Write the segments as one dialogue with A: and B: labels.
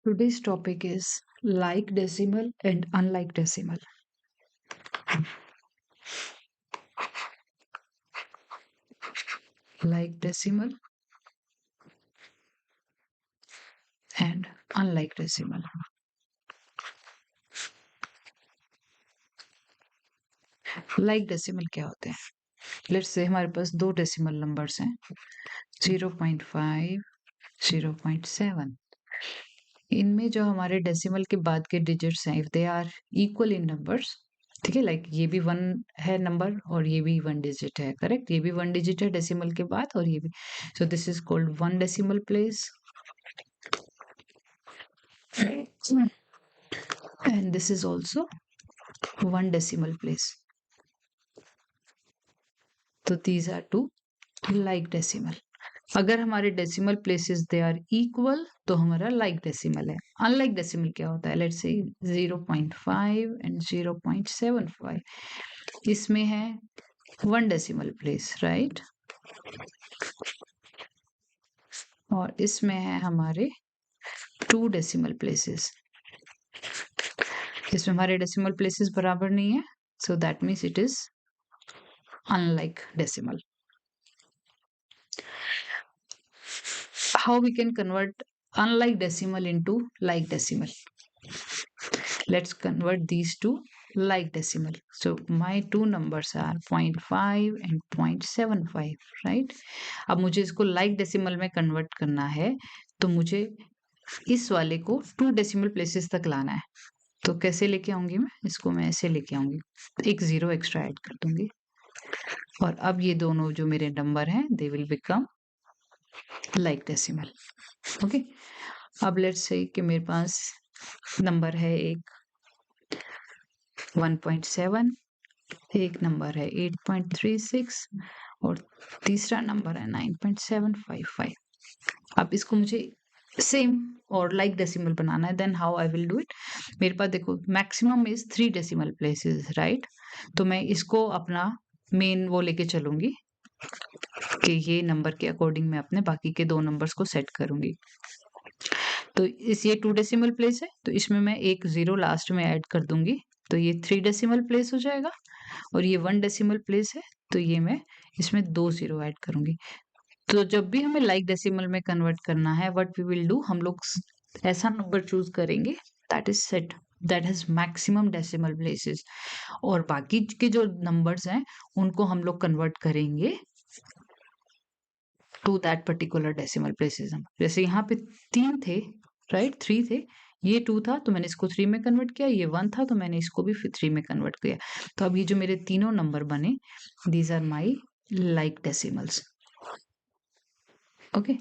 A: Today's topic is like decimal and unlike decimal. Like decimal and unlike decimal. Like decimal क्या होते हैं? Let's say हमारे पास दो decimal numbers हैं 0.5, 0.7. इनमें जो हमारे decimal के बाद के digits हैं if they are equal in numbers, ठीक है, लाइक ये भी 1 है नंबर और ये भी 1 डिजिट है, करेक्ट, ये भी 1 डिजिट है डेसिमल के बाद और ये भी, so this is called 1 decimal place and this is also 1 decimal place. तो these are two like decimal. अगर हमारे decimal places they are equal तो हमारा लाइक डेसिमल है. अनलाइक डेसिमल क्या होता है? Let's say 0.5 and 0.75. इसमें है 1 डेसिमल प्लेस, राइट, और इसमें है हमारे 2 डेसिमल प्लेसेस. इसमें हमारे डेसिमल प्लेसेस बराबर नहीं है, सो that means it is unlike decimal. How we can convert unlike decimal into like decimal? Let's convert these to like decimal. So my two numbers are 0.5 and 0.75, right? अब मुझे इसको like decimal में convert करना है तो मुझे इस वाले को 2 decimal places तक लाना है. तो कैसे लेके आऊंगी मैं इसको? मैं ऐसे लेके आऊंगी, एक 0 एक्स्ट्रा ऐड कर दूंगी और अब ये दोनों जो मेरे नंबर हैं they will become like decimal. Okay, अब लेट्स से कि मेरे पास नंबर है एक 1.7, एक नंबर है 8.36 और तीसरा नंबर है 9.755. अब इसको मुझे सेम और लाइक डेसिमल बनाना है. Then how I will do it? मेरे पास देखो maximum is 3 decimal places, right. तो मैं इसको अपना मेन वो लेके चलूंगी कि ये नंबर के अकॉर्डिंग मैं अपने बाकी के 2 नंबर्स को सेट करूंगी. तो इस ये 2 डेसिमल प्लेस है तो इसमें मैं एक 0 लास्ट में ऐड कर दूंगी तो ये 3 डेसिमल प्लेस हो जाएगा और ये 1 डेसिमल प्लेस है तो ये मैं इसमें 2 0 ऐड करूंगी. तो जब भी हमें लाइक डेसिमल में कन्वर्ट करना है व्हाट वी विल डू, हम लोग ऐसा नंबर चूज करेंगे that is set that has maximum decimal places और बाकी के जो नंबर्स हैं उनको हम लोग कन्वर्ट करेंगे to that particular decimal places. जैसे यहाँ पे 3 थे, राइट, 3 थे, ये 2 था तो मैंने इसको 3 में कन्वर्ट किया, ये 1 था तो मैंने इसको भी फिर 3 में कन्वर्ट किया. तो अब ये जो मेरे तीनों नंबर बने these are my like decimals. Okay,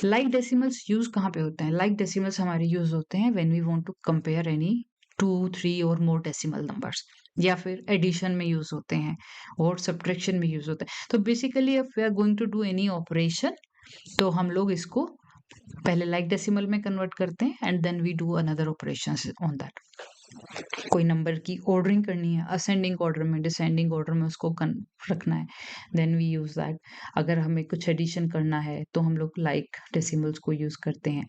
A: like decimals use कहाँ पे होते हैं? लाइक डेसिमल्स हमारे यूज होते हैं when we want to compare any 2, 3 और मोर डेसिमल नंबर्स, या फिर एडिशन में यूज होते हैं और सब्ट्रैक्शन में यूज होते हैं. तो basically if we are going to do any operation तो हम लोग इसको पहले लाइक डेसिमल में कन्वर्ट करते हैं and then we do another operations on that. कोई नंबर की ऑर्डरिंग करनी है असेंडिंग ऑर्डर में, डिसेंडिंग ऑर्डर में उसको रखना है, देन वी यूज दैट. अगर हमें कुछ एडिशन करना है तो हम लोग लाइक डेसिमल्स को यूज करते हैं.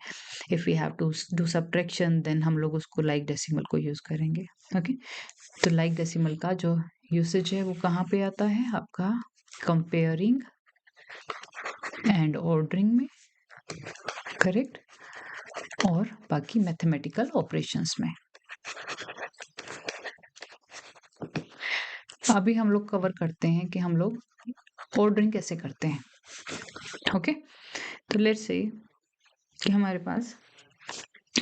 A: If we have to do subtraction then हम लोग उसको लाइक डेसिमल को यूज करेंगे. ओके, तो लाइक डेसिमल का जो यूसेज है वो कहाँ पे आता है? आपका कंपेयरिंग एंड ऑर्डरिंग में, करेक्ट, और बाकी मैथमेटिकल ऑपरेशंस में. अभी हम लोग कवर करते हैं कि हम लोग ऑर्डरिंग कैसे करते हैं. ओके, तो लेट्स से कि हमारे पास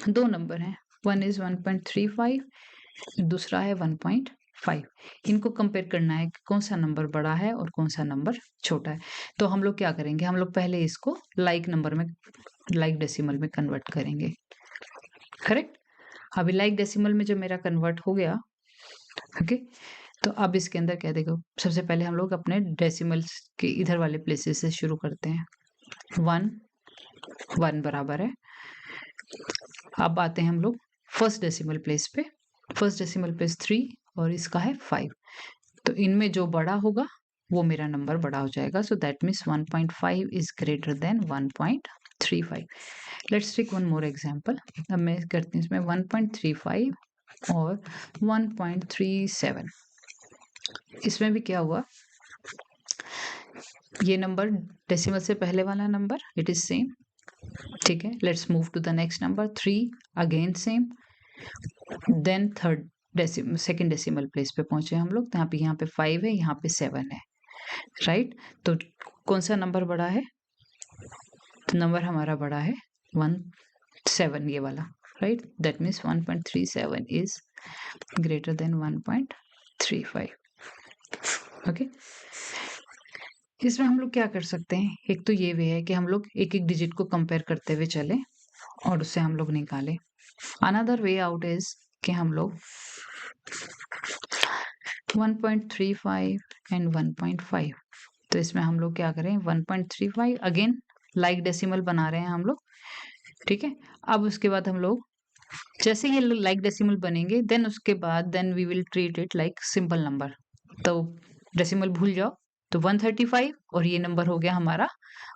A: 2 नंबर हैं, वन इज 1.35, दूसरा है 1.5. इनको कंपेयर करना है कि कौन सा नंबर बड़ा है और कौन सा नंबर छोटा है. तो हम लोग क्या करेंगे? हम लोग पहले इसको लाइक नंबर में, लाइक डेसिमल में कन्वर्ट करेंगे, करेक्ट. अभी लाइक डेसिमल में जब मेरा कन्वर्ट हो गया, ओके, तो अब इसके अंदर क्या देखो, सबसे पहले हम लोग अपने डेसिमल्स के इधर वाले प्लेसेस से शुरू करते हैं. 1 बराबर है. अब आते हैं हम लोग फर्स्ट डेसिमल प्लेस पे. फर्स्ट डेसिमल प्लेस 3 और इसका है 5. तो इनमें जो बड़ा होगा वो मेरा नंबर बड़ा हो जाएगा. So that means 1.5 is greater than 1.3. 1.35. Let's take one more example. अब मैं करती हूँ इसमें 1.35 और 1.37. इसमें भी क्या हुआ, ये नंबर डेसिमल से पहले वाला नंबर इट इज सेम. ठीक है, let's move to the next number 3. Again same. Then third second decimal place पे पहुंचे हम लोग. तो यहाँ पे 5 है, यहाँ पे 7 है. राइट, तो कौन सा नंबर बड़ा है? तो नंबर हमारा बड़ा है 1.7, ये वाला. Right, that means 1.37 is greater then 1.35. Okay, इसमें हम लोग क्या कर सकते हैं? एक तो ये वे है कि हम लोग एक एक डिजिट को कंपेयर करते हुए चले और उससे हम लोग निकालें. अनदर वे आउट इज कि हम लोग 1.35 एंड 1.5. तो इसमें हम लोग क्या करें, 1.35 अगेन लाइक डेसिमल बना रहे हैं हम लोग. ठीक है, अब उसके बाद हम लोग जैसे ये लाइक डेसिमल बनेंगे देन उसके बाद then we will treat it like simple number. तो डेसिमल भूल जाओ. तो 135 और ये नंबर हो गया हमारा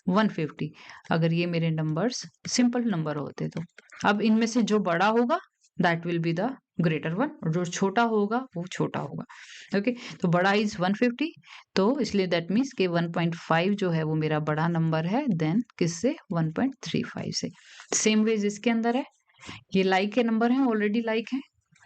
A: 150. अगर ये मेरे नंबर्स सिंपल नंबर होते तो अब इनमें से जो बड़ा होगा that will be the greater one, और जो छोटा होगा वो छोटा होगा. ओके, तो बड़ा इज 150, तो इसलिए दैट मीन्स कि 1.5 जो है वो मेरा बड़ा नंबर है देन किससे, 1.35 से. सेम वेज इसके अंदर है, ये लाइक के नंबर हैं, ऑलरेडी लाइक है.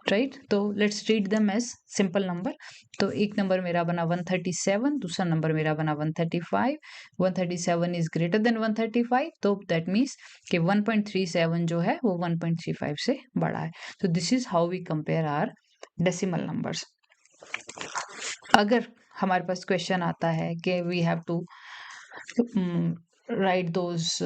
A: राइट, तो let's treat them as simple number. तो एक नंबर मेरा बना 137, दूसरा नंबर मेरा बना 135. 137 इज ग्रेटर देन 135, तो दैट मीन्स कि 1.37 जो है वो 1.35 से बड़ा है. तो this is how we compare our decimal numbers. अगर हमारे पास क्वेश्चन आता है कि we have to write those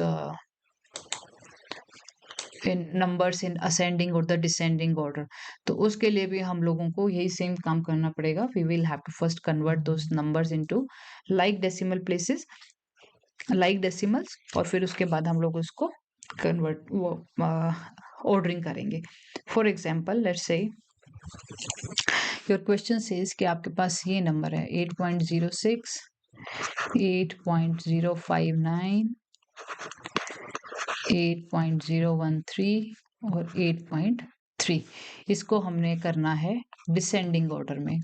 A: in numbers in ascending और द डिसेंडिंग ऑर्डर, तो उसके लिए भी हम लोगों को यही सेम काम करना पड़ेगा. We will have to first convert those numbers into like decimal places, like decimals, और फिर उसके बाद हम लोग उसको कन्वर्ट वो ऑर्डरिंग करेंगे. For example let's say your question says कि आपके पास ये नंबर है 8.06, 8.059, 8.013 और 8.3. इसको हमने करना है डिसेंडिंग ऑर्डर में.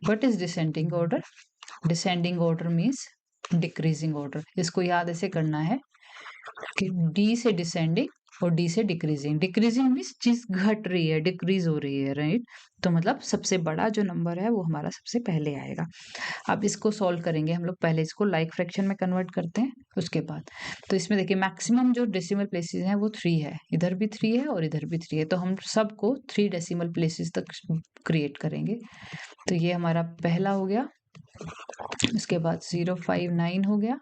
A: What is descending order? Descending order means decreasing order. इसको याद ऐसे करना है कि डी से डिसेंडिंग और डी से डिक्रीजिंग. डिक्रीजिंग मीन्स चीज घट रही है, डिक्रीज हो रही है. राइट, तो मतलब सबसे बड़ा जो नंबर है वो हमारा सबसे पहले आएगा. अब इसको सॉल्व करेंगे हम लोग. पहले इसको लाइक फ्रैक्शन में कन्वर्ट करते हैं उसके बाद. तो इसमें देखिए मैक्सिमम जो डेसिमल प्लेसेस हैं वो 3 है, इधर भी 3 है और इधर भी 3 है. तो हम सबको 3 डेसिमल प्लेसेस तक क्रिएट करेंगे. तो ये हमारा पहला हो गया, उसके बाद 059 हो गया,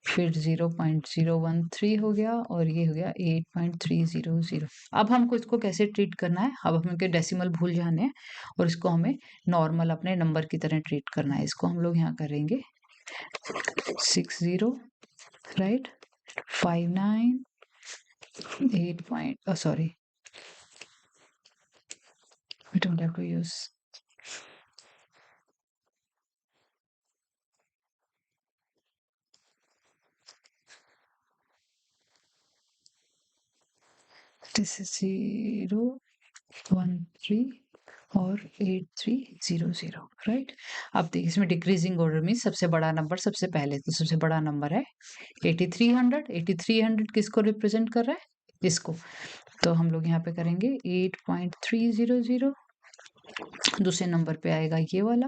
A: फिर 0.013 हो गया और ये हो गया 8.300. अब हमको इसको कैसे ट्रीट करना है, अब हमें डेसिमल भूल जाने हैं और इसको हमें नॉर्मल अपने नंबर की तरह ट्रीट करना है. इसको हम लोग यहाँ करेंगे 60, right, 59, 8. Sorry, we don't have to use. This is 013 और 8300. राइट, अब देखिए इसमें डिक्रीजिंग ऑर्डर में सबसे बड़ा नंबर सबसे पहले, तो सबसे बड़ा नंबर है 8300. 8300 किसको रिप्रेजेंट कर रहा है, इसको. तो हम लोग यहाँ पे करेंगे 8.300. दूसरे नंबर पे आएगा ये वाला,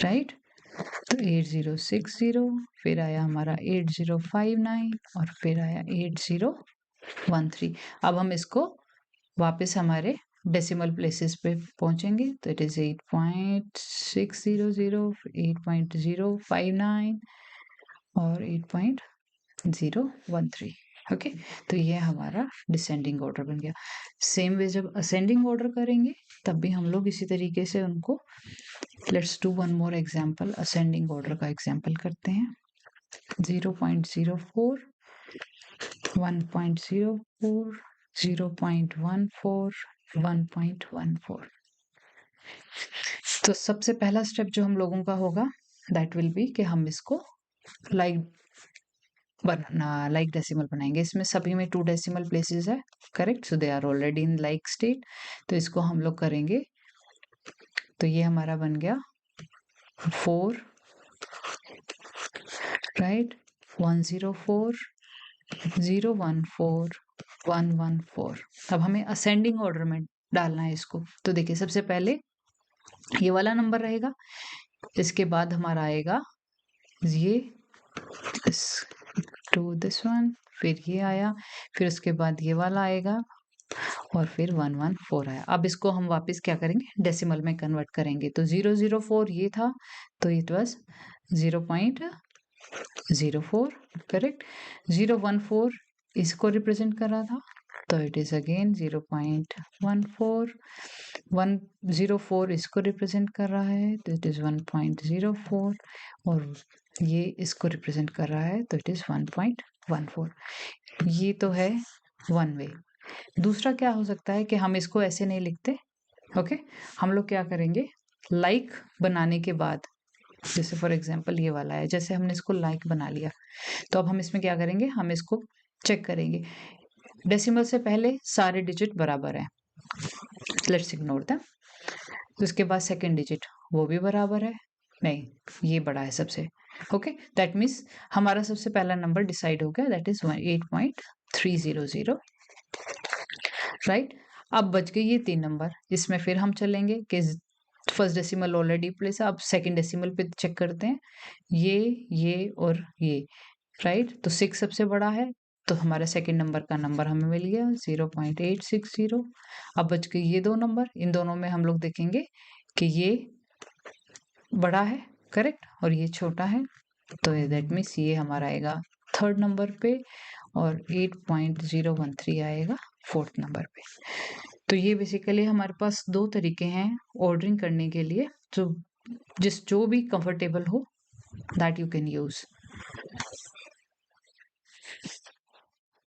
A: राइट, तो 8060. फिर आया हमारा 8059 और फिर आया 8013. अब हम इसको वापस हमारे डेसिमल प्लेसेस पे पहुंचेंगे. तो इट इज 8.600, 8.059 और 8.013. ओके, तो ये हमारा डिसेंडिंग ऑर्डर बन गया. सेम वे जब असेंडिंग ऑर्डर करेंगे तब भी हम लोग इसी तरीके से उनको. Let's do one more example. Ascending order का एग्जांपल करते हैं. 0.04, 1.04, 0.14, 1.14. तो सबसे पहला स्टेप जो हम लोगों का होगा दैट विल बी कि हम इसको लाइक बनाना लाइक डेसिमल बनाएंगे। इसमें सभी में 2 डेसिमल प्लेसेस है, correct, so they are already in like state. तो इसको हम लोग करेंगे, तो ये हमारा बन गया 4, राइट, 104 014 114। अब हमें असेंडिंग ऑर्डर में डालना है इसको। तो देखिए सबसे पहले ये वाला नंबर रहेगा, इसके बाद हमारा आएगा ये दिस टू दिस वन, फिर ये आया, फिर उसके बाद ये वाला आएगा और फिर 114 आया। अब इसको हम वापस क्या करेंगे, डेसिमल में कन्वर्ट करेंगे। तो 004 ये था, तो इट वाज 0.04, करेक्ट। 014 इसको रिप्रेजेंट कर रहा था, तो इट इज अगेन 0.14। 104 इसको रिप्रेजेंट कर रहा है, तो इट इज 1.04, और ये इसको रिप्रेजेंट कर रहा है, तो इट इज 1.14। ये तो है वन वे। दूसरा क्या हो सकता है कि हम इसको ऐसे नहीं लिखते, ओके, हम लोग क्या करेंगे, लाइक बनाने के बाद, जैसे फॉर एग्जांपल ये वाला है, जैसे हमने इसको लाइक बना लिया, तो अब हम इसमें क्या करेंगे, हम इसको चेक करेंगे। डेसिमल से पहले सारे डिजिट बराबर है, लेट्स इग्नोर दैम। तो उसके बाद सेकंड डिजिट वो भी बराबर है, नहीं ये बड़ा है सबसे, ओके, दैट मीन्स हमारा सबसे पहला नंबर डिसाइड हो गया, दैट इज 8.300, राइट। अब बच गए ये 3 नंबर, इसमें फिर हम चलेंगे कि फर्स्ट डेसिमल ऑलरेडी प्लेस है, अब सेकंड डेसिमल पे चेक करते हैं, ये और ये, राइट। तो 6 सबसे बड़ा है, तो हमारा सेकंड नंबर का नंबर हमें मिल गया 0.860। अब बच गए ये 2 नंबर, इन दोनों में हम लोग देखेंगे कि ये बड़ा है, करेक्ट, और ये छोटा है, तो दैट मीन्स ये हमारा आएगा थर्ड नंबर पे, और 8.013 आएगा फोर्थ नंबर पे। तो ये बेसिकली हमारे पास 2 तरीके हैं ऑर्डरिंग करने के लिए, जो भी कंफर्टेबल हो, दैट यू कैन यूज।